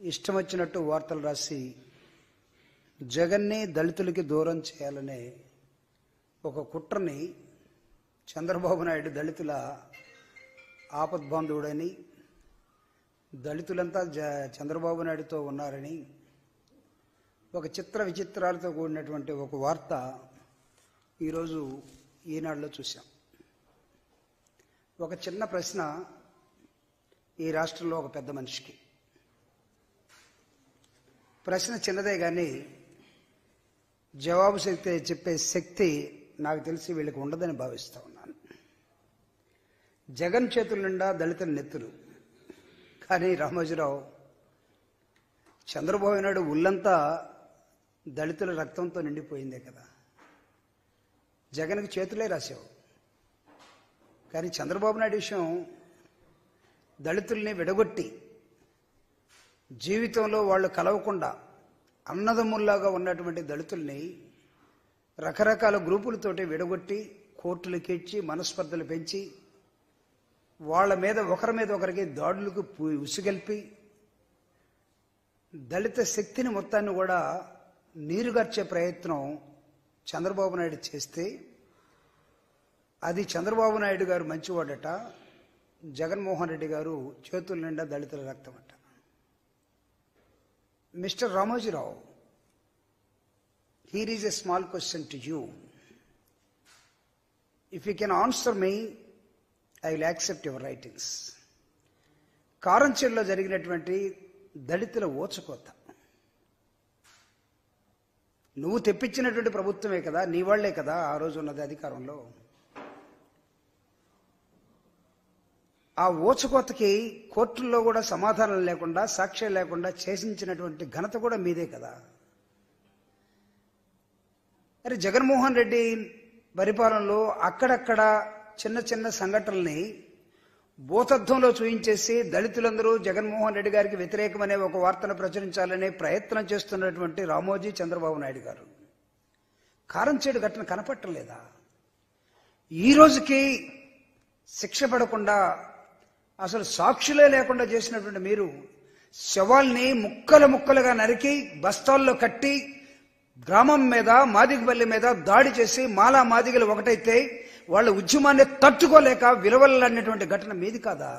ఇష్టం వచ్చినట్టు వార్తలు రాసి జగన్ని దళితులకి దూరం చేయాలనే ఒక కుట్రని చంద్రబాబు నాయుడు దళితుల ఆపద్బాంధవుడని, దళితులంతా చంద్రబాబు నాయుడుతో ఉన్నారని ఒక చిత్ర విచిత్రాలతో కూడినటువంటి ఒక వార్త ఈరోజు ఈనాడులో చూశాం. ఒక చిన్న ప్రశ్న ఈ రాష్ట్రంలో ఒక పెద్ద మనిషికి. ప్రశ్న చిన్నదే కానీ జవాబు చెప్పే శక్తి నాకు తెలిసి వీళ్ళకి ఉండదని భావిస్తూ ఉన్నాను. జగన్ చేతుల నిండా దళితుల నెత్తులు, కానీ రామోజీరావు చంద్రబాబు నాయుడు ఉల్లంతా దళితుల రక్తంతో నిండిపోయిందే కదా. జగన్కి చేతులే రాశావు, కానీ చంద్రబాబు నాయుడు విషయం దళితుల్ని విడగొట్టి జీవితంలో వాళ్ళు కలవకుండా అన్నదమ్ముల్లాగా ఉన్నటువంటి దళితుల్ని రకరకాల గ్రూపులతోటి విడగొట్టి కోర్టులకు ఇచ్చి మనస్పర్ధలు పెంచి వాళ్ళ మీద ఒకరి మీద ఒకరికి దాడులకు ఉసిగల్పి దళిత శక్తిని మొత్తాన్ని కూడా నీరుగార్చే ప్రయత్నం చంద్రబాబు నాయుడు చేస్తే అది చంద్రబాబు నాయుడు గారు మంచివాడట, జగన్మోహన్ రెడ్డి గారు చేతుల నిండా దళితుల రక్తం అట. Mister Ramoji Rao, here is a small question to you. If you can answer me, I will accept your writings. కారంచేడులో జరిగినటువంటి దళితుల ఓచకోత నువ్వు తెప్పించినటువంటి ప్రభుత్వమే కదా, నీ వాళ్లే కదా ఆ రోజు ఉన్నది అధికారంలో. ఆ ఓచకోతకి కోర్టుల్లో కూడా సమాధానం లేకుండా, సాక్ష్యం లేకుండా చేసించినటువంటి ఘనత కూడా మీదే కదా. అరే జగన్మోహన్ రెడ్డి పరిపాలనలో అక్కడక్కడ చిన్న చిన్న సంఘటనల్ని భూతత్వంలో చూయించేసి దళితులందరూ జగన్మోహన్ రెడ్డి గారికి వ్యతిరేకమనే ఒక వార్తను ప్రచురించాలనే ప్రయత్నం చేస్తున్నటువంటి రామోజీ చంద్రబాబు నాయుడు గారు కారంచేడు ఘటన కనపట్టలేదా? ఈ రోజుకి శిక్ష పడకుండా అసలు సాక్షులే లేకుండా చేసినటువంటి మీరు శవాల్ని ముక్కలు ముక్కలుగా నరికి బస్తాల్లో కట్టి గ్రామం మీద, మాదిగపల్లి మీద దాడి చేసి మాలా మాదిగలు ఒకటైతే వాళ్ళ ఉద్యమాన్ని తట్టుకోలేక విలువలన్నటువంటి ఘటన మీది కాదా?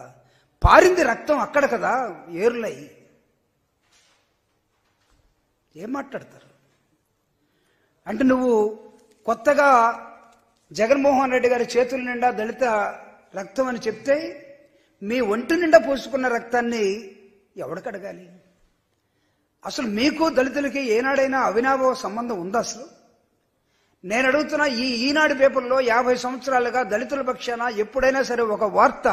పారింది రక్తం అక్కడ కదా ఏరులై. ఏం మాట్లాడతారు అంటే నువ్వు కొత్తగా జగన్మోహన్ రెడ్డి గారి చేతుల నిండా దళిత రక్తం అని చెప్తే మీ ఒంటి నిండా పోసుకున్న రక్తాన్ని ఎవడికి అడగాలి? అసలు మీకు దళితులకి ఏనాడైనా అవినాభావ సంబంధం ఉందా? అసలు నేను అడుగుతున్నా, ఈ ఈనాడు పేపర్లో 50 సంవత్సరాలుగా దళితుల పక్షాన ఎప్పుడైనా సరే ఒక వార్త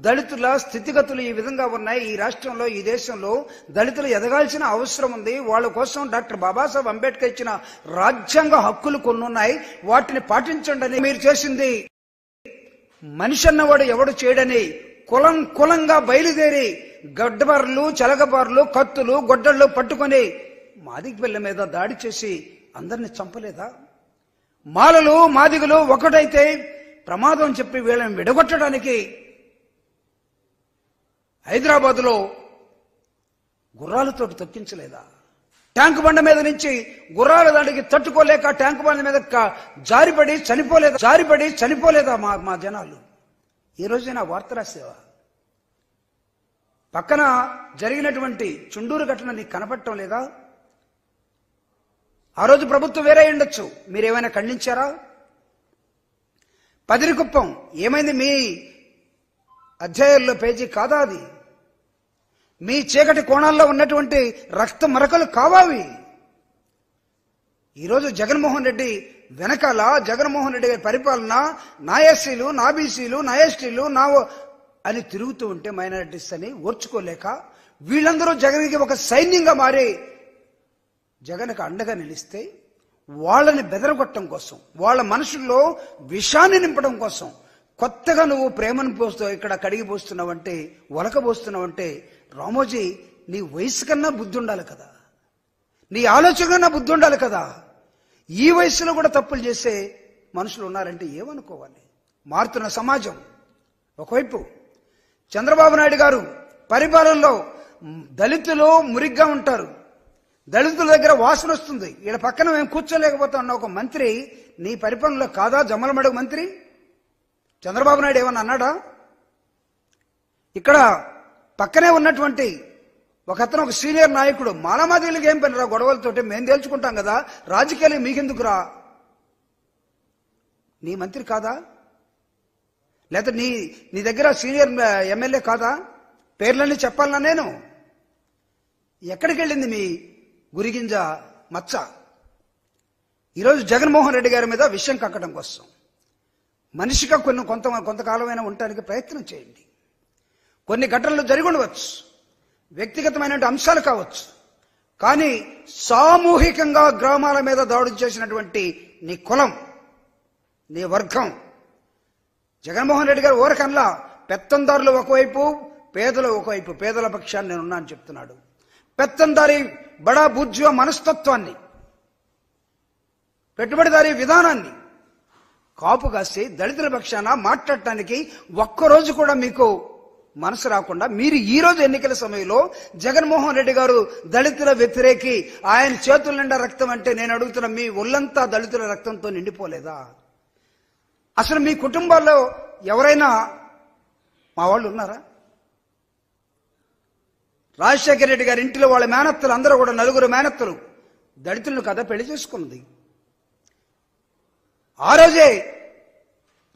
దళితుల స్థితిగతులు ఈ విధంగా ఉన్నాయి, ఈ రాష్ట్రంలో ఈ దేశంలో దళితులు ఎదగాల్సిన అవసరం ఉంది, వాళ్ళ కోసం డాక్టర్ బాబాసాహెబ్ అంబేద్కర్ ఇచ్చిన రాజ్యాంగ హక్కులు కొన్ని ఉన్నాయి, వాటిని పాటించండి అని మీరు చేసింది మనిషి అన్నవాడు ఎవడు చేయడని కులంగా బయలుదేరి గడ్డబార్లు, చెలగబార్లు, కత్తులు, గొడ్డళ్ళు పట్టుకొని మాదిగపల్లి మీద దాడి చేసి అందరిని చంపలేదా? మాలలు మాదిగలు ఒకటైతే ప్రమాదం చెప్పి వీళ్ళని విడగొట్టడానికి హైదరాబాద్లో గుర్రాలతో తొక్కించలేదా? ట్యాంకు బండ మీద నుంచి గుర్రాల దాడికి తట్టుకోలేక ట్యాంకు బండ మీద జారిపడి చనిపోలేదా మా జనాలు? ఈ రోజైనా వార్త రాసేవా? పక్కన జరిగినటువంటి చుండూరు ఘటన నీకు కనపడటం లేదా? ఆ రోజు ప్రభుత్వం వేరే ఉండొచ్చు, మీరేమైనా ఖండించారా? పదిరికుప్పం ఏమైంది? మీ అధ్యాయాల్లో పేజీ కాదా అది? మీ చీకటి కోణాల్లో ఉన్నటువంటి రక్త మరకలు కావావి. ఈరోజు జగన్మోహన్ రెడ్డి వెనకాల జగన్మోహన్ రెడ్డి గారి పరిపాలన నా ఎస్సీలు, నా బీసీలు, నా ఎస్టీలు, నా అని తిరుగుతూ ఉంటే మైనారిటీస్ అని ఓర్చుకోలేక వీళ్ళందరూ జగన్కి ఒక సైన్యంగా మారి జగన్కి అండగా నిలిస్తే వాళ్ళని బెదరగొట్టడం కోసం, వాళ్ళ మనసుల్లో విషాన్ని నింపడం కోసం కొత్తగా నువ్వు ప్రేమను ఇక్కడ కడిగి పోస్తున్నావంటే, ఒలకబోస్తున్నావంటే రామోజీ నీ వయసు కన్నా బుద్ధి ఉండాలి కదా, నీ ఆలోచన కన్నా బుద్ధి ఉండాలి కదా. ఈ వయసులో కూడా తప్పులు చేసే మనుషులు ఉన్నారంటే ఏమనుకోవాలి? మారుతున్న సమాజం ఒకవైపు, చంద్రబాబు నాయుడు గారు పరిపాలనలో దళితులు మురిగ్గా ఉంటారు, దళితుల దగ్గర వాసన వస్తుంది, ఇక్కడ పక్కన మేము కూర్చోలేకపోతా ఉన్న ఒక మంత్రి నీ పరిపాలనలో కాదా జమ్మలమడుగు మంత్రి? చంద్రబాబు నాయుడు ఏమన్నా అన్నాడా? ఇక్కడ పక్కనే ఉన్నటువంటి ఒక అతను, ఒక సీనియర్ నాయకుడు, మాలమాదిలకు ఏం పనిరా గొడవలతోటి, మేము తేల్చుకుంటాం కదా, రాజకీయాలు మీకెందుకురా? నీ మంత్రి కాదా? లేకపోతే నీ దగ్గర సీనియర్ ఎమ్మెల్యే కాదా? పేర్లన్నీ చెప్పాలన్నా నేను? ఎక్కడికి వెళ్ళింది మీ గురిగింజ మచ్చ? ఈరోజు జగన్మోహన్ రెడ్డి గారి మీద విషయం కక్కడం కోసం మనిషిగా కొంతకాలమైనా ఉండటానికి ప్రయత్నం చేయండి. కొన్ని ఘటనలు జరిగి ఉండవచ్చు, వ్యక్తిగతమైన అంశాలు కావచ్చు, కానీ సామూహికంగా గ్రామాల మీద దాడులు చేసినటువంటి నీ కులం, నీ వర్గం, జగన్మోహన్ రెడ్డి గారు ఊరకల్లా పెత్తందారులు ఒకవైపు, పేదలు ఒకవైపు, పేదల పక్షాన్ని నేనున్నా అని చెప్తున్నాడు. పెత్తందారి బడా బూర్జువా మనస్తత్వాన్ని, పెట్టుబడిదారీ విధానాన్ని కాపు కాసి దళితుల పక్షాన మాట్లాడటానికి ఒక్కరోజు కూడా మీకు మనసు రాకుండా మీరు ఈ రోజు ఎన్నికల సమయంలో జగన్మోహన్ రెడ్డి గారు దళితుల వ్యతిరేకి, ఆయన చేతుల నిండా రక్తం అంటే నేను అడుగుతున్న మీ ఒళ్ళంతా దళితుల రక్తంతో నిండిపోలేదా? అసలు మీ కుటుంబాల్లో ఎవరైనా మా వాళ్ళు ఉన్నారా? రాజశేఖర రెడ్డి గారి ఇంటిలో వాళ్ళ మేనత్తలు అందరూ కూడా, నలుగురు మేనత్తలు దళితులను కదా పెళ్లి చేసుకున్నది. ఆ రోజే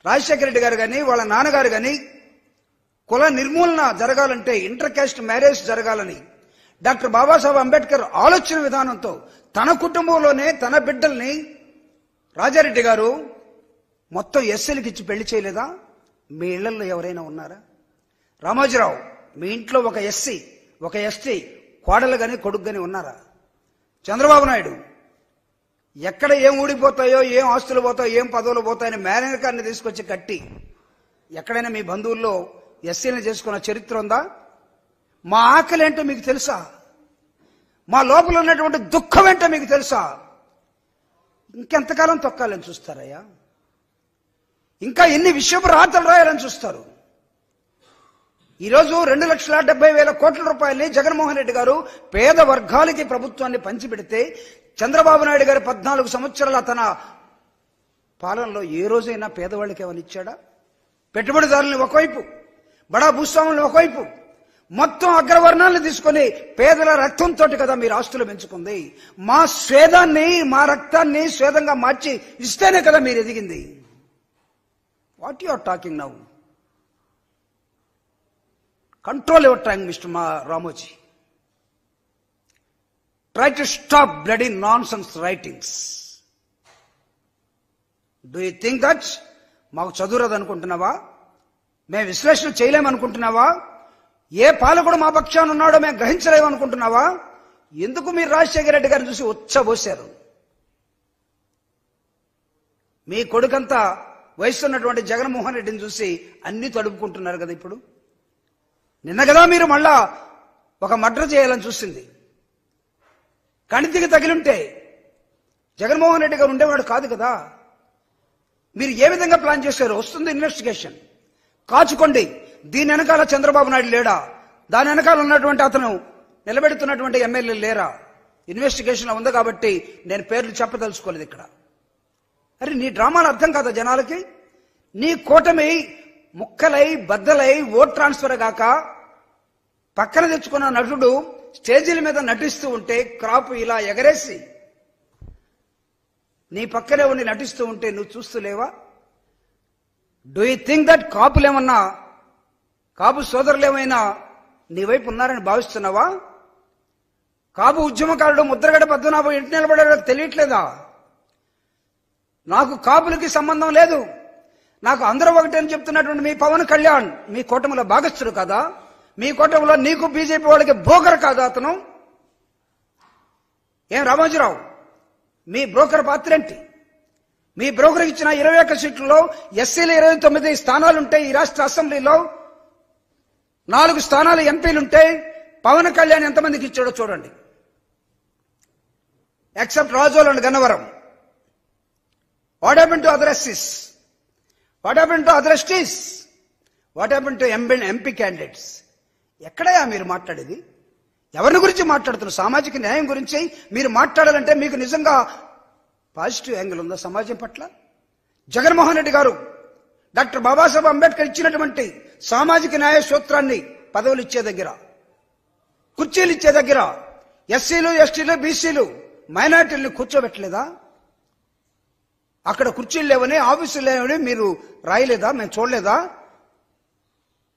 రాజశేఖర రెడ్డి గారు కానీ వాళ్ళ నాన్నగారు కానీ కుల నిర్మూలన జరగాలంటే, ఇంటర్ కాస్ట్ మ్యారేజ్ జరగాలని డాక్టర్ బాబాసాహెబ్ అంబేద్కర్ ఆలోచన విధానంతో తన కుటుంబంలోనే తన బిడ్డల్ని రాజారెడ్డి గారు మొత్తం ఎస్సీలకు ఇచ్చి పెళ్లి చేయలేదా? మీ ఇళ్లలో ఎవరైనా ఉన్నారా? రామోజీరావు, మీ ఇంట్లో ఒక ఎస్సీ, ఒక ఎస్టీ కోడలు కానీ కొడుకు కానీ ఉన్నారా? చంద్రబాబు నాయుడు, ఎక్కడ ఏం ఊడిపోతాయో, ఏం ఆస్తులు పోతాయో, ఏం పదవులు పోతాయని మేనరికాన్ని తీసుకొచ్చి కట్టి ఎక్కడైనా మీ బంధువుల్లో ఎస్సీని చేసుకున్న చరిత్ర ఉందా? మా ఆకలి ఏంటో మీకు తెలుసా? మా లోపల ఉన్నటువంటి దుఃఖం ఏంటో మీకు తెలుసా? ఇంకెంతకాలం తొక్కాలని చూస్తారయ్యా? ఇంకా ఎన్ని విషయపు రాతలు రాయాలని చూస్తారు? ఈరోజు 2,70,000 కోట్ల రూపాయలని జగన్మోహన్ రెడ్డి గారు పేద వర్గాలకి ప్రభుత్వాన్ని పంచిపెడితే, చంద్రబాబు నాయుడు గారు 14 సంవత్సరాల తన పాలనలో ఏ రోజైనా పేదవాళ్ళకి ఏమైనా ఇచ్చాడా? పెట్టుబడిదారులను ఒకవైపు, బడా భూస్వాములను ఒకవైపు, మొత్తం అగ్రవర్ణాలను తీసుకొని పేదల రక్తంతో కదా మీరు ఆస్తులు పెంచుకుంది. మా స్వేదాన్ని, మా రక్తాన్ని స్వేదంగా మార్చి ఇస్తేనే కదా మీరు ఎదిగింది. What you are talking now? Control your tongue mister Ramoji. Try to stop bloody nonsense writings. Do you think that మాకు చదువురదు అనుకుంటున్నావా? మేము విశ్లేషణ చేయలేమనుకుంటున్నావా? ఏ పాలకుడు మా పక్షాన ఉన్నాడో మేము గ్రహించలేమనుకుంటున్నావా? ఎందుకు మీరు రాజశేఖర రెడ్డి గారిని చూసి ఉచ్చబోశారు? మీ కొడుకంతా వయసు ఉన్నటువంటి జగన్మోహన్ రెడ్డిని చూసి అన్ని తడుపుకుంటున్నారు కదా. ఇప్పుడు నిన్న కదా మీరు మళ్ళా ఒక మర్డర్ చేయాలని చూసింది. కణితికి తగిలింటే జగన్మోహన్ రెడ్డి గారు ఉండేవాడు కాదు కదా. మీరు ఏ విధంగా ప్లాన్ చేశారు? వస్తుంది ఇన్వెస్టిగేషన్, కాచుకోండి. దీని వెనకాల చంద్రబాబు నాయుడు లేడా? దాని వెనకాల ఉన్నటువంటి అతను నిలబెడుతున్నటువంటి ఎమ్మెల్యేలు లేరా? ఇన్వెస్టిగేషన్ ఉంది కాబట్టి నేను పేర్లు చెప్పదలుచుకోలేదు ఇక్కడ. అరే నీ డ్రామాలు అర్థం కాదా జనాలకి? నీ కూటమి ముక్కలై బద్దలై ఓట్ ట్రాన్స్ఫర్ గాక పక్కన తెచ్చుకున్న నటుడు స్టేజీల మీద నటిస్తూ ఉంటే, క్రాప్ ఇలా ఎగరేసి నీ పక్కనే ఉండి నటిస్తూ ఉంటే నువ్వు చూస్తూ లేవా? డూ యూ థింక్ దట్ కాపులేమన్నా, కాపు సోదరులేమైనా నీ వైపు ఉన్నారని భావిస్తున్నావా? కాపు ఉద్యమకారుడు ముద్రగడ పద్మనాభం ఇంటి నిలబడాడో తెలియట్లేదా? నాకు కాపులకి సంబంధం లేదు, నాకు అందరూ ఒకటి అని చెప్తున్నటువంటి మీ పవన్ కళ్యాణ్ మీ కూటమిలో భాగస్థుడు కదా? మీ కూటమిలో నీకు బీజేపీ వాళ్ళకి బోకర్ కాదా అతను? ఏం రామోజీరావు, మీ బ్రోకర్ పాత్ర ఏంటి? మీ బ్రోకర్ ఇచ్చిన 21 సీట్లలో ఎస్సీలు 29 స్థానాలుంటే, ఈ రాష్ట్ర అసెంబ్లీలో 4 స్థానాలు ఎంపీలుంటే పవన్ కళ్యాణ్ ఎంతమందికి ఇచ్చాడో చూడండి. Except Razole and Gannavaram. What happen to other ఎస్సీస్? What happen to other STs? What happen to MP candidates? ఎక్కడయా మీరు మాట్లాడేది? ఎవరిని గురించి మాట్లాడుతున్నారు? సామాజిక న్యాయం గురించి మీరు మాట్లాడాలంటే మీకు నిజంగా పాజిటివ్ యాంగిల్ ఉందా సమాజం పట్ల? జగన్మోహన్ రెడ్డి గారు డాక్టర్ బాబాసాహెబ్ అంబేద్కర్ ఇచ్చినటువంటి సామాజిక న్యాయ సూత్రాన్ని పదవులు ఇచ్చే దగ్గర, కుర్చీలు ఇచ్చే దగ్గర ఎస్సీలు, ఎస్టీలు, బీసీలు, మైనార్టీలను కూర్చోబెట్టలేదా? అక్కడ కుర్చీలు లేవని, ఆఫీసులు లేవని మీరు రాయలేదా? మేము చూడలేదా?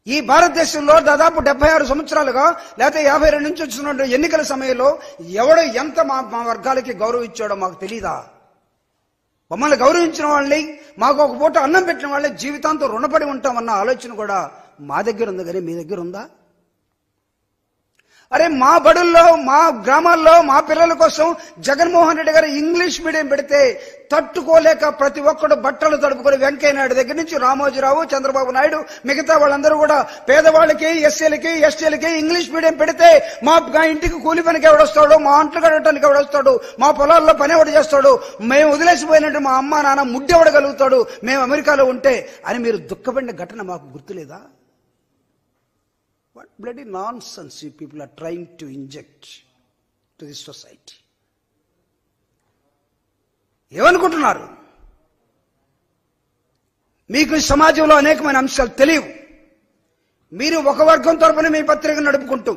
ఈ భారతదేశంలో దాదాపు 76 సంవత్సరాలుగా లేకపోతే 52 నుంచి వచ్చిన ఎన్నికల సమయంలో ఎవడు ఎంత మా వర్గాలకి గౌరవం ఇచ్చాడో మాకు తెలీదా? మమ్మల్ని గౌరవించిన వాళ్ళని, మాకు ఒక పూట అన్నం పెట్టిన వాళ్ళని జీవితాంతం రుణపడి ఉంటామన్న ఆలోచన కూడా మా దగ్గర ఉంది, కానీ మీ దగ్గర ఉందా? అరే మా బడుల్లో, మా గ్రామాల్లో మా పిల్లల కోసం జగన్మోహన్ రెడ్డి గారు ఇంగ్లీష్ మీడియం పెడితే తట్టుకోలేక ప్రతి ఒక్కడు బట్టలు తడుపుకొని వెంకయ్య నాయుడు దగ్గర నుంచి రామోజీరావు, చంద్రబాబు నాయుడు, మిగతా వాళ్ళందరూ కూడా పేదవాళ్ళకి, ఎస్సీలకి, ఎస్టీలకి ఇంగ్లీష్ మీడియం పెడితే మా ఇంటికి కూలి పనికి ఎవడొస్తాడు, మా అంట్లు కడటానికి ఎవడొస్తాడు, మా పొలాల్లో పని ఎవడు చేస్తాడు, మేము వదిలేసిపోయినట్టు మా అమ్మ నాన్న ముడ్డెవడగలుగుతాడు మేము అమెరికాలో ఉంటే అని మీరు దుఃఖపడిన ఘటన మాకు గుర్తులేదా? What bloody nonsense you people are trying to inject to this society. ఏమనుకుంటున్నారు? మీకు సమాజంలో అనేకమైన అంశాలు తెలియవు. మీరు ఒక వర్గం తరపున మీ పత్రికను నడుపుకుంటూ,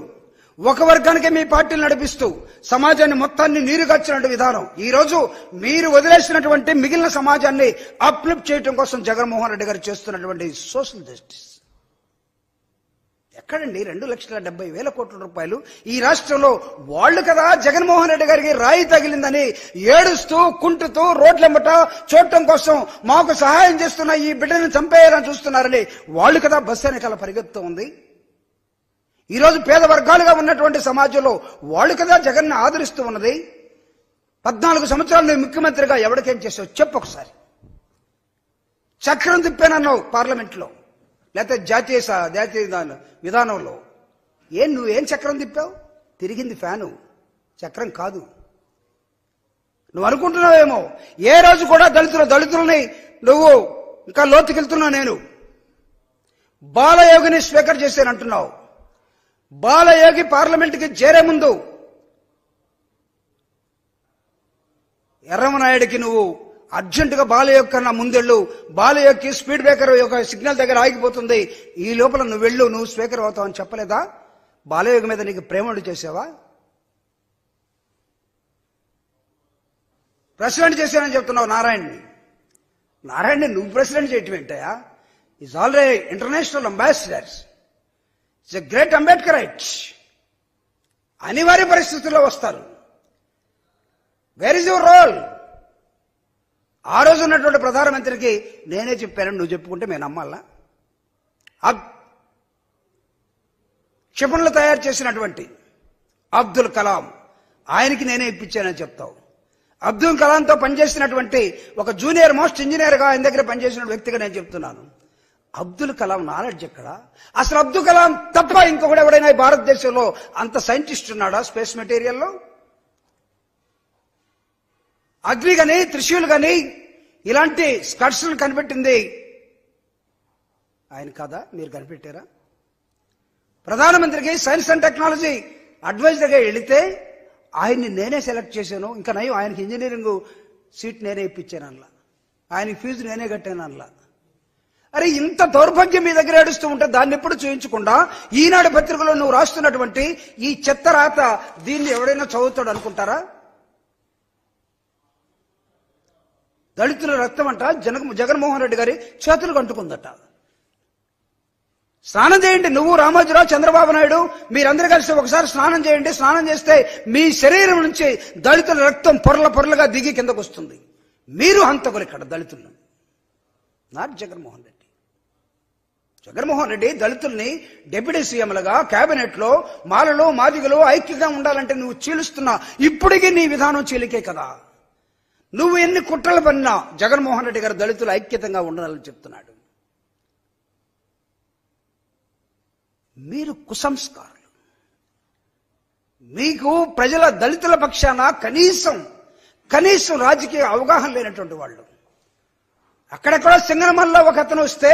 ఒక వర్గానికి మీ పార్టీలు నడిపిస్తూ సమాజాన్ని మొత్తాన్ని నీరుగార్చినటువంటి విధానం, ఈ రోజు మీరు వదిలేసినటువంటి మిగిలిన సమాజాన్ని అప్లిఫ్ట్ చేయడం కోసం జగన్మోహన్ రెడ్డి గారు చేస్తున్నటువంటి సోషల్ జస్టిస్ ఎక్కడండి? 2,70,000 కోట్ల రూపాయలు ఈ రాష్ట్రంలో వాళ్ళు కదా జగన్మోహన్ రెడ్డి గారికి రాయి తగిలిందని ఏడుస్తూ కుంటుతూ రోడ్లెంబట చూడటం కోసం మాకు సహాయం చేస్తున్న ఈ బిడ్డని చంపేయాలని చూస్తున్నారని వాళ్ళు కదా బస్సు వెనకాల పరిగెత్తు ఉంది. ఈరోజు పేద వర్గాలుగా ఉన్నటువంటి సమాజంలో వాళ్ళు కదా జగన్ని ఆదరిస్తూ ఉన్నది. 14 సంవత్సరాలు నువ్వు ముఖ్యమంత్రిగా ఎవరికేం చేసావు చెప్పు ఒకసారి. చక్రం తిప్పానన్నావు పార్లమెంట్లో, లేకపోతే జాతీయ విధానంలో. నువ్వేం చక్రం తిప్పావు? తిరిగింది ఫ్యాను, చక్రం కాదు. నువ్వు అనుకుంటున్నావేమో ఏ రోజు కూడా దళితులని నువ్వు ఇంకా లోతుకెళ్తున్నావు. నేను బాలయోగిని స్వీకర్ చేశానంటున్నావు. బాలయోగి పార్లమెంట్కి చేరే ముందు ఎర్రమనాయుడికి నువ్వు అర్జెంటుగా బాలయోగి కన్నా ముందెళ్ళు, బాలయోగికి స్పీడ్ బ్రేకర్ ఒక సిగ్నల్ దగ్గర ఆగిపోతుంది, ఈ లోపల నువ్వు వెళ్ళు, నువ్వు స్పీకర్ అవుతావు అని చెప్పలేదా? బాలయోగి మీద నీకు ప్రేమలు చేసావా? ప్రెసిడెంట్ చేశానని చెప్తున్నావు నారాయణని నువ్వు ప్రెసిడెంట్ చేయటం ఏంటయా? Is already international ambassadors, it's a great Ambedkarite. అనివార్య పరిస్థితుల్లో వస్తారు. Where is your role? ఆ రోజు ఉన్నటువంటి ప్రధానమంత్రికి నేనే చెప్పానని నువ్వు చెప్పుకుంటే మేము నమ్మాలా? క్షిపణులు తయారు చేసినటువంటి అబ్దుల్ కలాం, ఆయనకి నేనే ఇప్పించానని చెప్తావు. అబ్దుల్ కలాంతో పనిచేసినటువంటి ఒక జూనియర్ మోస్ట్ ఇంజనీర్గా ఆయన దగ్గర పనిచేసిన వ్యక్తిగా నేను చెప్తున్నాను. అబ్దుల్ కలాం నాలెడ్జ్ ఎక్కడ? అసలు అబ్దుల్ కలాం తప్ప ఇంకొకటి ఎవడైనా భారతదేశంలో అంత సైంటిస్ట్ ఉన్నాడా స్పేస్ మెటీరియల్లో? అగ్ని గాని, త్రిశూల్ గాని ఇలాంటి స్కట్స్లు కనిపెట్టింది ఆయన కాదా? మీరు కనిపెట్టారా? ప్రధానమంత్రికి సైన్స్ అండ్ టెక్నాలజీ అడ్వైజర్గా వెళితే ఆయన్ని నేనే సెలెక్ట్ చేశాను, ఇంకా నయం ఆయనకి ఇంజనీరింగ్ సీట్ నేనే ఇప్పించాను అలా, ఆయనకి ఫీజు నేనే కట్టాను అలా. అరే ఇంత దౌర్భాగ్యం మీ దగ్గర ఏడుస్తూ ఉంటే దాన్ని ఎప్పుడు చూయించకుండా ఈనాడు పత్రికలో నువ్వు రాస్తున్నటువంటి ఈ చెత్త రాత దీన్ని ఎవడైనా చదువుతాడు అనుకుంటారా? దళితుల రక్తం అంట జగన్మోహన్ రెడ్డి గారి చేతులకు అంటుకుందట. స్నానం చేయండి, నువ్వు, రామోజీరావు, చంద్రబాబు నాయుడు మీరందరూ కలిసి ఒకసారి స్నానం చేయండి. స్నానం చేస్తే మీ శరీరం నుంచి దళితుల రక్తం పొరలుగా దిగి కిందకు వస్తుంది. మీరు హంతకులు ఇక్కడ దళితులను, నాట్ జగన్మోహన్ రెడ్డి. జగన్మోహన్ రెడ్డి దళితుల్ని డిప్యూటీ సీఎంలుగా కేబినెట్ లో మాలలు మాదిగలు ఐక్యంగా ఉండాలంటే నువ్వు చీలుస్తున్నా. ఇప్పటికీ నీ విధానం చీలికే కదా. నువ్వు ఎన్ని కుట్రలు పడినా జగన్మోహన్ రెడ్డి గారు దళితులు ఐక్యతంగా ఉండాలని చెప్తున్నాడు. మీరు కుసంస్కారులు. మీకు ప్రజల దళితుల పక్షాన కనీసం రాజకీయ అవగాహన లేనటువంటి వాళ్ళు. అక్కడెక్కడ సింగనమల్లో ఒక అతను వస్తే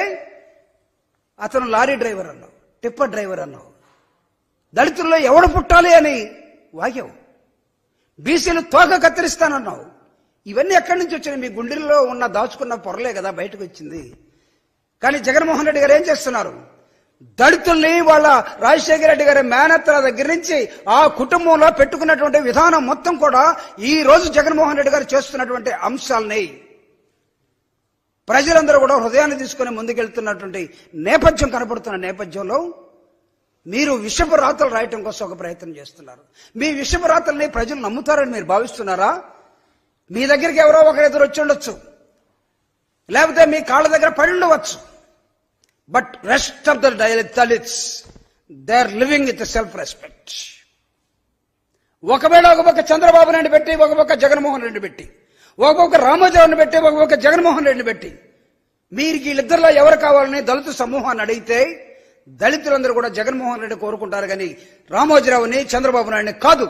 అతను లారీ డ్రైవర్ అన్నావు, టిప్పర్ డ్రైవర్ అన్నావు. దళితుల్లో ఎవడు పుట్టాలి అని వాగావు. బీసీలు తోక కత్తిరిస్తానన్నావు. ఇవన్నీ ఎక్కడి నుంచి వచ్చినాయి? మీ గుండెల్లో ఉన్న దాచుకున్న పొరలే కదా బయటకు వచ్చింది. కానీ జగన్మోహన్ రెడ్డి గారు ఏం చేస్తున్నారు? దళితుల్ని వాళ్ళ రాజశేఖర రెడ్డి గారి మేనత్తల దగ్గర నుంచి ఆ కుటుంబంలో పెట్టుకున్నటువంటి విధానం మొత్తం కూడా ఈ రోజు జగన్మోహన్ రెడ్డి గారు చేస్తున్నటువంటి అంశాలని ప్రజలందరూ కూడా హృదయాన్ని తీసుకుని ముందుకెళ్తున్నటువంటి నేపథ్యం కనపడుతున్న నేపథ్యంలో మీరు విషపు రాతలు రాయటం కోసం ఒక ప్రయత్నం చేస్తున్నారు. మీ విషపు రాతల్ని ప్రజలు నమ్ముతారని మీరు భావిస్తున్నారా? మీ దగ్గరికి ఎవరో ఒకరు ఎదురు వచ్చి ఉండొచ్చు, లేకపోతే మీ కాళ్ళ దగ్గర పడి ఉండవచ్చు. But rest of the Dalits they are living with self respect. ఒకవేళ ఒక పక్క చంద్రబాబు నాయుడు పెట్టి, ఒక పక్క జగన్మోహన్ రెడ్డి పెట్టి, ఒక పక్క రామోజీరావుని పెట్టి, ఒక పక్క జగన్మోహన్ రెడ్డిని పెట్టి మీరు వీళ్ళిద్దరిలో ఎవరు కావాలని దళిత సమూహాన్ని అడిగితే దళితులందరూ కూడా జగన్మోహన్ రెడ్డి కోరుకుంటారు, కానీ రామోజీరావుని చంద్రబాబు నాయుడిని కాదు.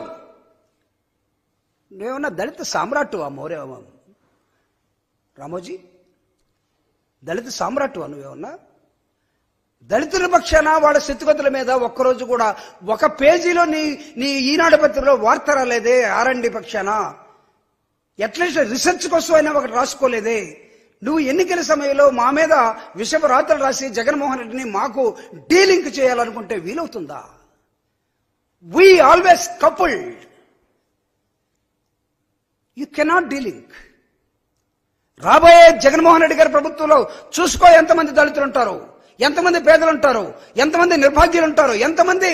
నువ్వేమన్నా దళిత సామ్రాట్టువా మౌర్యమా? రామోజీ దళిత సామ్రాట్టువా? నువ్వేమన్నా దళితుల పక్షాన వాళ్ళ స్థితిగతుల మీద ఒక్కరోజు కూడా ఒక పేజీలో నీ ఈనాడు పత్రికలో వార్త రాలేదే? ఆర్ఎండి పక్షాన ఎట్లీస్ట్ రిసెర్చ్ కోసం అయినా ఒకటి రాసుకోలేదే? నువ్వు ఎన్నికల సమయంలో మా మీద విషపు రాతలు రాసి జగన్మోహన్ రెడ్డిని మాకు డీలింక్ చేయాలనుకుంటే వీలవుతుందా? We always coupled. You cannot delink. రాబోయే జగన్మోహన్ రెడ్డి గారి ప్రభుత్వంలో చూసుకో ఎంతమంది దళితులు ఉంటారు, ఎంతమంది పేదలు ఉంటారు, ఎంతమంది నిర్భాగ్యులు ఉంటారు, ఎంతమంది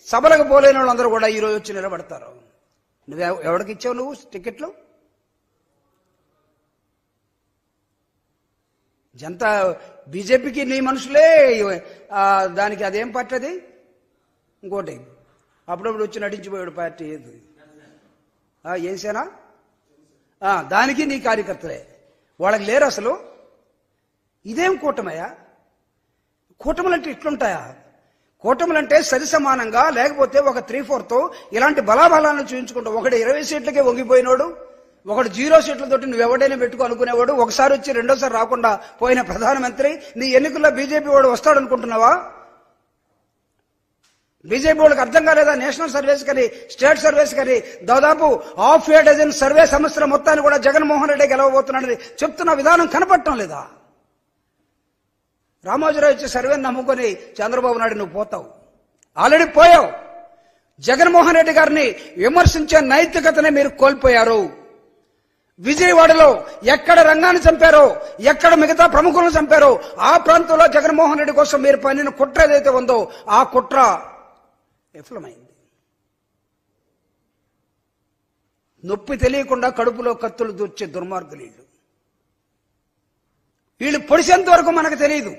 సభలకు పోలేని వాళ్ళందరూ కూడా ఈరోజు వచ్చి నిలబడతారు. నువ్వు ఎవరికి ఇచ్చావు నువ్వు టికెట్లు? జనతా బీజేపీకి నీ మనుషులే, దానికి అదేం పార్టీ అది? ఇంకోటి అప్పుడప్పుడు వచ్చి నటించిపోయాడు పార్టీ, ఏది ఏం సేనా, దానికి నీ కార్యకర్తలే. వాళ్ళకి లేరు అసలు. ఇదేం కూటమయ్యా? కూటములంటే ఇట్లుంటాయా? కూటములంటే సరి సమానంగా, లేకపోతే ఒక 3/4 ఇలాంటి బలాబలాలను చూపించుకుంటూ, ఒకటి 20 సీట్లకే వంగిపోయినోడు, ఒకడు 0 సీట్లతోటి నువ్వెవడైనా పెట్టుకో అనుకునేవాడు, ఒకసారి వచ్చి రెండోసారి రాకుండా పోయిన ప్రధానమంత్రి. నీ ఎన్నికల్లో బీజేపీ వాడు వస్తాడు అనుకుంటున్నావా? బీజేపీ వాళ్ళకి అర్థం కాలేదా? నేషనల్ సర్వేస్ కానీ స్టేట్ సర్వేస్ కానీ దాదాపు 6 డజన్ సర్వే సంస్థల మొత్తాన్ని కూడా జగన్మోహన్ రెడ్డి గెలవబోతున్నాడని చెప్తున్న విధానం కనపడటం లేదా? రామోజీరావు ఇచ్చే సర్వేని నమ్ముకొని చంద్రబాబు నాయుడు నువ్వు పోతావు, ఆల్రెడీ పోయావు. జగన్మోహన్ రెడ్డి గారిని విమర్శించే నైతికతని మీరు కోల్పోయారు. విజయవాడలో ఎక్కడ రంగాన్ని చంపారో, ఎక్కడ మిగతా ప్రముఖులను చంపారో ఆ ప్రాంతంలో జగన్మోహన్ రెడ్డి కోసం మీరు పనిన కుట్ర ఏదైతే ఉందో ఆ కుట్ర విఫలమైంది. నొప్పి తెలియకుండా కడుపులో కత్తులు దూర్చే దుర్మార్గులు వీళ్ళు పొడిసేంత వరకు మనకు తెలియదు.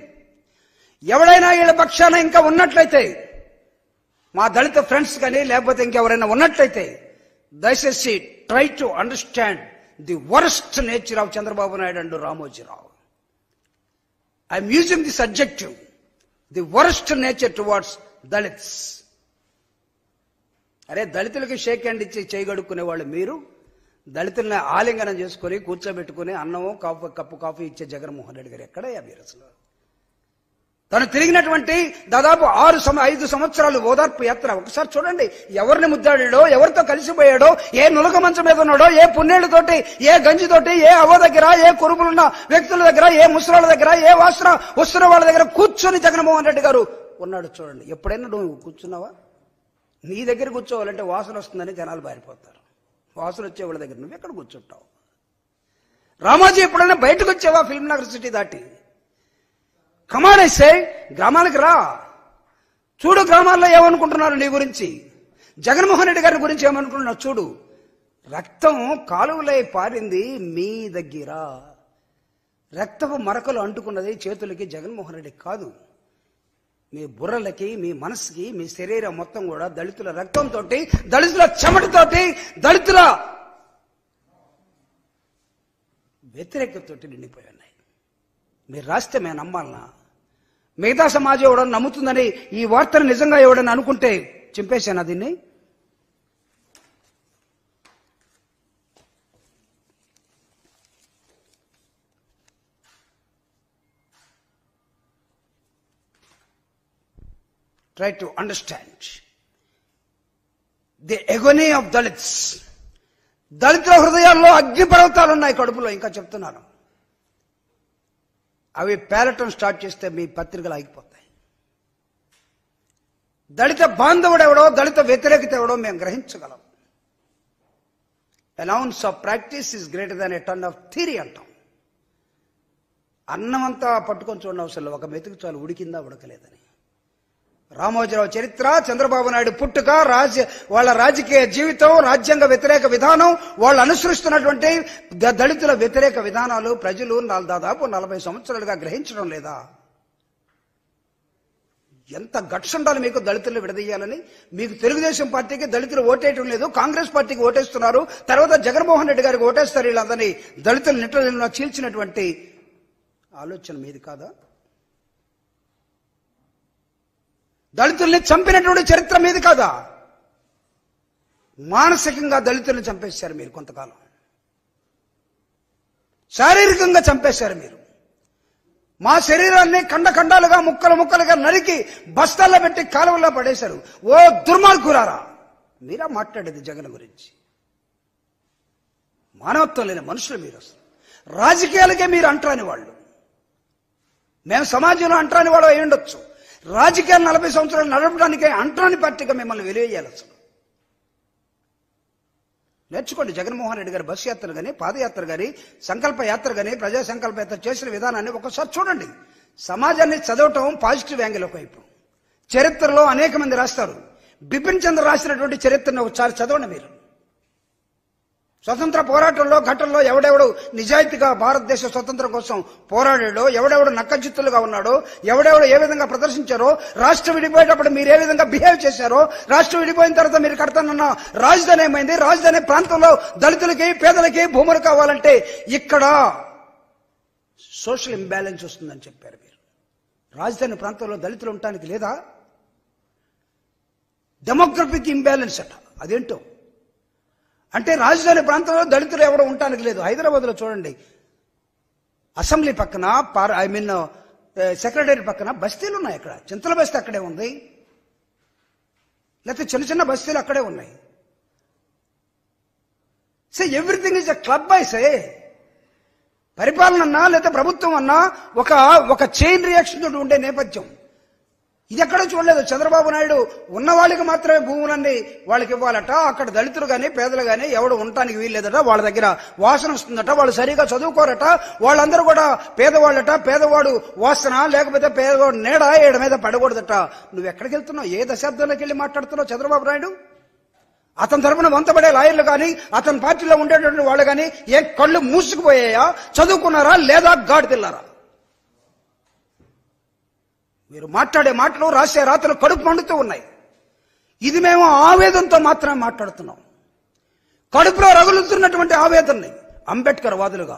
ఎవడైనా వీళ్ళ పక్షాన ఇంకా ఉన్నట్లయితే, మా దళిత ఫ్రెండ్స్ కానీ లేకపోతే ఇంకెవరైనా ఉన్నట్లయితే, దయచేసి try to understand the worst nature of Chandrababu Naidu and Ramoji Rao. I'm using this adjective, the worst nature towards Dalits. అరే దళితులకి షేక్ హ్యాండ్ ఇచ్చి చేయగడుక్కునే వాళ్ళు మీరు, దళితుల్ని ఆలింగనం చేసుకుని కూర్చోబెట్టుకుని అన్నమో కప్పు కాఫీ ఇచ్చే జగన్మోహన్ రెడ్డి గారు ఎక్కడయ్యా మీరు అసలు? తను తిరిగినటువంటి దాదాపు 5 సంవత్సరాలు ఓదార్పు యాత్ర ఒకసారి చూడండి. ఎవరిని ముద్దాడాడో, ఎవరితో కలిసిపోయాడో, ఏ నులక మంచం మీద ఉన్నాడో, ఏ పుణ్యేళ్లతోటి, ఏ గంజితోటి, ఏ అవ్వ దగ్గర, ఏ కురుపులున్న వ్యక్తుల దగ్గర, ఏ ముసలాళ్ళ దగ్గర, ఏ వస్తున్న వాళ్ళ దగ్గర కూర్చొని జగన్మోహన్ రెడ్డి గారు ఉన్నాడు చూడండి. ఎప్పుడైనా నువ్వు కూర్చున్నావా? నీ దగ్గర కూర్చోవాలంటే వాసన వస్తుందని జనాలు బారిపోతారు. వాసన వచ్చే వాళ్ళ దగ్గర నువ్వు ఎక్కడ కూర్చుంటావు? రామోజీ ఎప్పుడైనా బయటకు వచ్చావా ఫిల్మ్ నగర్ సిటీ దాటి? కమాడేసే గ్రామాలకు రా, చూడు గ్రామాల్లో ఏమనుకుంటున్నారు నీ గురించి, జగన్మోహన్ రెడ్డి గారి గురించి ఏమనుకుంటున్నావు చూడు. రక్తం కాలువలై పారింది మీ దగ్గర, రక్తపు మరకలు అంటుకున్నది చేతులకి జగన్మోహన్ రెడ్డి కాదు, మీ బుర్రలకి, మీ మనసుకి, మీ శరీరం మొత్తం కూడా దళితుల రక్తంతో, దళితుల చెమటతోటి, దళితుల వ్యతిరేకతతోటి నిండిపోయి ఉన్నాయి. మీరు రాస్తే మేము నమ్మాలనా? మిగతా సమాజం ఎవడన్నా నమ్ముతుందని ఈ వార్తను నిజంగా ఎవడన్నా అనుకుంటే చింపేశాను దీన్ని. Try to understand the agony of Dalits. దళితుల హృదయాల్లో అగ్నిపర్వతాలు ఉన్నాయి కడుపులో. ఇంకా చెప్తున్నాను, అవి పేలటం స్టార్ట్ చేస్తే మీ పత్రికలు ఆగిపోతాయి. దళిత బాంధవుడు ఎవడో, దళిత వ్యతిరేకత ఎవడో మేము గ్రహించగలం. an ounce of practice is greater than a ton of theory అంటాం. అన్నమంతా పట్టుకొని చూడండి అవసరం, ఒక మెతుకు చాలు ఉడికిందా ఉడకలేదని. రామోజీరావు చరిత్ర, చంద్రబాబు నాయుడు పుట్టుక, వాళ్ళ రాజకీయ జీవితం, రాజ్యాంగ వ్యతిరేక విధానం, వాళ్ళు అనుసరిస్తున్నటువంటి దళితుల వ్యతిరేక విధానాలు ప్రజలు దాదాపు 40 సంవత్సరాలుగా గ్రహించడం లేదా? ఎంత గట్స్ ఉండాలి మీకు దళితులను విడదీయాలని? మీకు తెలుగుదేశం పార్టీకి దళితులు ఓటేయటం లేదు, కాంగ్రెస్ పార్టీకి ఓటేస్తున్నారు, తర్వాత జగన్మోహన్ రెడ్డి గారికి ఓటేస్తారు. వీళ్ళందరినీ దళితులు నిట్ల చీల్చినటువంటి ఆలోచన మీది కాదా? దళితుల్ని చంపినటువంటి చరిత్ర మీది కాదా? మానసికంగా దళితుల్ని చంపేశారు మీరు కొంతకాలం, శారీరకంగా చంపేశారు మీరు. మా శరీరాన్ని ఖండఖండాలుగా ముక్కలు ముక్కలుగా నరికి బస్తాల్లో పెట్టి కాలువల్లో పడేశారు. ఓ దుర్మార్గులారా, మీరా మాట్లాడేది జగన్ గురించి? మానవత్వం లేని మనుషులు మీరు. అసలు రాజకీయాలకే మీరు అంటరాని వాళ్ళు. మేము సమాజంలో అంటరాని వాళ్ళు అయి ఉండొచ్చు, రాజకీయాలు 40 సంవత్సరాలు నడపడానికే అంటరాని పార్టీగా మిమ్మల్ని వెలివేయాలి. అసలు నేర్చుకోండి. జగన్మోహన్ రెడ్డి గారి బస్సు యాత్ర కానీ, పాదయాత్ర కానీ, సంకల్ప యాత్ర కానీ, ప్రజా సంకల్ప యాత్ర చేసిన విధానాన్ని ఒకసారి చూడండి. సమాజాన్ని చదవటం పాజిటివ్ యాంగిల్ ఒకవైపు. చరిత్రలో అనేక మంది రాస్తారు. బిపిన్ చంద్ర రాసినటువంటి చరిత్రను ఒకసారి చదవండి మీరు. స్వతంత్ర పోరాటంలో ఘట్టంలో ఎవడెవడు నిజాయితీగా భారతదేశ స్వతంత్రం కోసం పోరాడాడో, ఎవడెవడు నక్కజిత్తులుగా ఉన్నాడో, ఎవడెవడు ఏ విధంగా ప్రదర్శించారో, రాష్ట్రం విడిపోయేటప్పుడు మీరు ఏ విధంగా బిహేవ్ చేశారో, రాష్ట్రం విడిపోయిన తర్వాత మీరు కడతానన్న రాజధాని ఏమైంది, రాజధాని ప్రాంతంలో దళితులకి పేదలకి భూములు కావాలంటే ఇక్కడ సోషల్ ఇంబ్యాలెన్స్ వస్తుందని చెప్పారు మీరు. రాజధాని ప్రాంతంలో దళితులు ఉండటానికి లేదా? డెమోగ్రఫిక్ ఇంబ్యాలెన్స్ అట. అదేంటో అంటే రాజధాని ప్రాంతంలో దళితులు ఎవడో ఉండటానికి లేదు. హైదరాబాద్లో చూడండి, అసెంబ్లీ పక్కన సెక్రటరీ పక్కన బస్తీలు ఉన్నాయి. అక్కడ చింతల బస్తీ అక్కడే ఉంది, లేకపోతే చిన్న చిన్న బస్తీలు అక్కడే ఉన్నాయి. So everything is a club by say. పరిపాలన అన్నా లేదా ప్రభుత్వం అన్నా ఒక చైన్ రియాక్షన్ తోటి ఉండే నేపథ్యం. ఇది ఎక్కడో చూడలేదు. చంద్రబాబు నాయుడు ఉన్న వాళ్ళకి మాత్రమే భూములన్నీ వాళ్ళకి ఇవ్వాలట, అక్కడ దళితులు కానీ పేదలు కానీ ఎవడు ఉండటానికి వీల్లేదట, వాళ్ళ దగ్గర వాసన వస్తుందట, వాళ్ళు సరిగా చదువుకోరట, వాళ్ళందరూ కూడా పేదవాళ్ళట, పేదవాడు వాసన లేకపోతే పేదవాడు నీడ ఏడ మీద పడకూడదట. నువ్వు ఎక్కడికి వెళ్తున్నావు? ఏ దశాబ్దంలోకి వెళ్ళి మాట్లాడుతున్నావు చంద్రబాబు నాయుడు? అతని తరపున వంతపడే లాయర్లు కానీ, అతని పార్టీలో ఉండేటువంటి వాళ్ళు కానీ ఏ కళ్ళు మూసుకుపోయాయా? చదువుకున్నారా లేదా? గాడిదిల్లారా? మీరు మాట్లాడే మాటలు, రాసే రాతలు కడుపు మండుతూ ఉన్నాయి. ఇది మేము ఆవేదనతో మాత్రమే మాట్లాడుతున్నాం. కడుపులో రగులుతున్నటువంటి ఆవేదనని అంబేద్కర్ వాదులుగా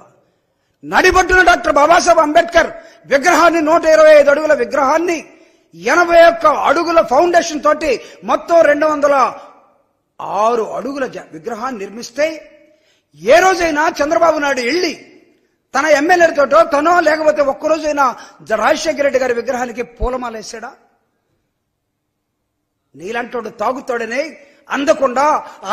నడిబొట్టున డాక్టర్ బాబాసాహెబ్ అంబేద్కర్ విగ్రహాన్ని 125 అడుగుల విగ్రహాన్ని 81 అడుగుల ఫౌండేషన్ తోటి మొత్తం 206 అడుగుల విగ్రహాన్ని నిర్మిస్తే ఏ రోజైనా చంద్రబాబు నాయుడు వెళ్ళి తన ఎమ్మెల్యేలతోటో తనో లేకపోతే ఒక్కరోజైనా రాజశేఖర రెడ్డి గారి విగ్రహానికి పూలమాల వేసాడా? నీలంటోడు తాగుతాడని అందకుండా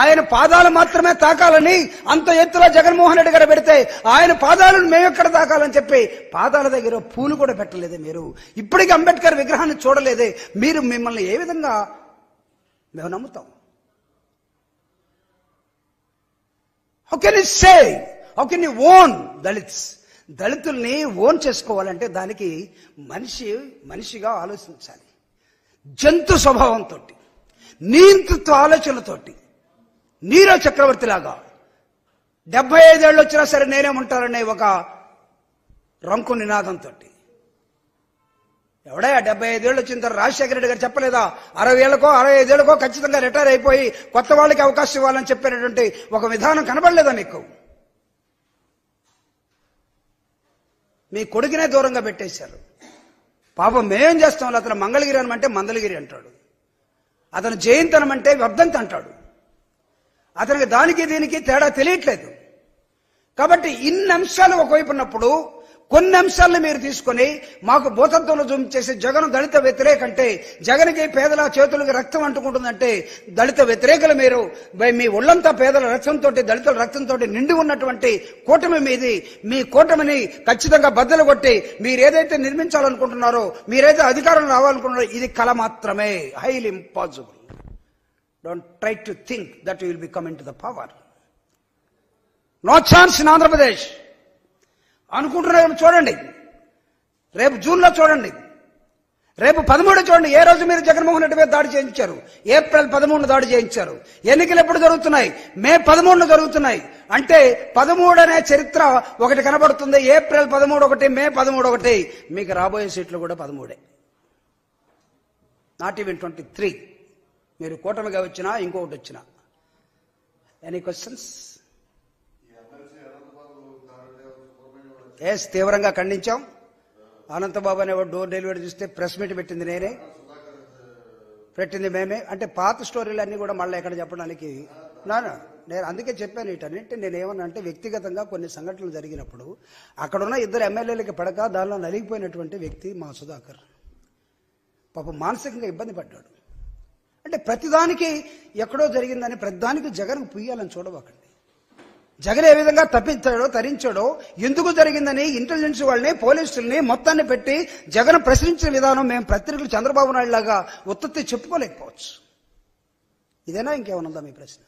ఆయన పాదాలు మాత్రమే తాకాలని అంత ఎత్తులో జగన్మోహన్ రెడ్డి గారు పెడితే ఆయన పాదాలను మేమెక్కడ తాకాలని చెప్పి పాదాల దగ్గర పూలు కూడా పెట్టలేదే మీరు? ఇప్పటికీ అంబేద్కర్ విగ్రహాన్ని చూడలేదే మీరు? మిమ్మల్ని ఏ విధంగా మేము నమ్ముతాం? How can you say, how can you own Dalits? దళితుల్ని ఓన్ చేసుకోవాలంటే దానికి మనిషిగా ఆలోచించాలి. జంతు స్వభావంతో, నియంతృత్వ ఆలోచనలతోటి, నీరో చక్రవర్తి లాగా 75 ఏళ్ళు వచ్చినా సరే నేనేముంటాననే ఒక రంకు నినాదంతో. ఎవడా 75 ఏళ్ళు వచ్చిన తర్వాత రాజశేఖర రెడ్డి గారు చెప్పలేదా 60 ఏళ్లకో 65 ఏళ్లకో ఖచ్చితంగా రిటైర్ అయిపోయి కొత్త వాళ్ళకి అవకాశం ఇవ్వాలని చెప్పినటువంటి ఒక విధానం కనబడలేదా మీకు? మీ కొడుకునే దూరంగా పెట్టేశారు. పాపం మేమేం చేస్తాం? అతను మంగళగిరి అనమంటే మందలగిరి అంటాడు, అతను జయంతనం అంటే వర్ధంతి అంటాడు. అతనికి దానికి దీనికి తేడా తెలియట్లేదు. కాబట్టి ఇన్ని అంశాలు ఒకవైపు ఉన్నప్పుడు కొన్ని అంశాలను మీరు తీసుకొని మాకు భూతత్వంలో చూపించేసి జగన్ దళిత వ్యతిరేకంటే, జగన్కి పేదల చేతులకు రక్తం అంటుకుంటుందంటే దళిత వ్యతిరేకులు మీరు. మీ ఒళ్ళంతా పేదల రక్తంతో, దళితుల రక్తంతో నిండి ఉన్నటువంటి కూటమి మీది. మీ కూటమిని ఖచ్చితంగా బద్దలు కొట్టి మీరేదైతే నిర్మించాలనుకుంటున్నారో, మీరైతే అధికారం రావాలనుకుంటున్నారో, ఇది కల మాత్రమే. Highly impossible. Don't try to think that you will be coming to the power. No chance in Andhra Pradesh అనుకుంటున్నారు. చూడండి, రేపు జూన్లో చూడండి, రేపు 13 చూడండి. ఏ రోజు మీరు జగన్మోహన్ రెడ్డి మీద దాడి చేయించారు? ఏప్రిల్ 13 దాడి చేయించారు. ఎన్నికలు ఎప్పుడు జరుగుతున్నాయి? మే 13 జరుగుతున్నాయి. అంటే 13 అనే చరిత్ర ఒకటి కనబడుతుంది. ఏప్రిల్ 13 ఒకటి, మే 13 ఒకటి. మీకు రాబోయే సీట్లు కూడా 13, నాట్ ఈవెన్ 23. మీరు కూటమిగా వచ్చినా ఇంకొకటి వచ్చినా. Any questions? ఎస్, తీవ్రంగా ఖండించాం. అనంతబాబు అనేవాడు డోర్ డెలివరీ చూస్తే ప్రెస్ మీట్ పెట్టింది నేనే, పెట్టింది మేమే. అంటే పాత స్టోరీలు అన్నీ కూడా మళ్ళీ ఎక్కడ చెప్పడానికి నేను అందుకే చెప్పాను. వీటన్నింటి నేనేమన్నా అంటే వ్యక్తిగతంగా కొన్ని సంఘటనలు జరిగినప్పుడు అక్కడున్న 2 ఎమ్మెల్యేలకి పడక దానిలో నలిగిపోయినటువంటి వ్యక్తి మా సుధాకర్. పాపం మానసికంగా ఇబ్బంది పడ్డాడు. అంటే ప్రతిదానికి ఎక్కడో జరిగిందని ప్రతిదానికి జగన్ పుయ్యాలని చూడవకండి. జగన్ ఏ విధంగా తప్పించాడో, తరించాడో, ఎందుకు జరిగిందని ఇంటెలిజెన్స్ వాళ్ళని, పోలీసుల్ని మొత్తాన్ని పెట్టి జగన్ ప్రశ్నించిన విధానం మేము పత్రికలు చంద్రబాబు నాయుడు లాగా ఉత్పత్తి చెప్పుకోలేకపోవచ్చు. ఇదేనా ఇంకేమనుందా మీ ప్రశ్న?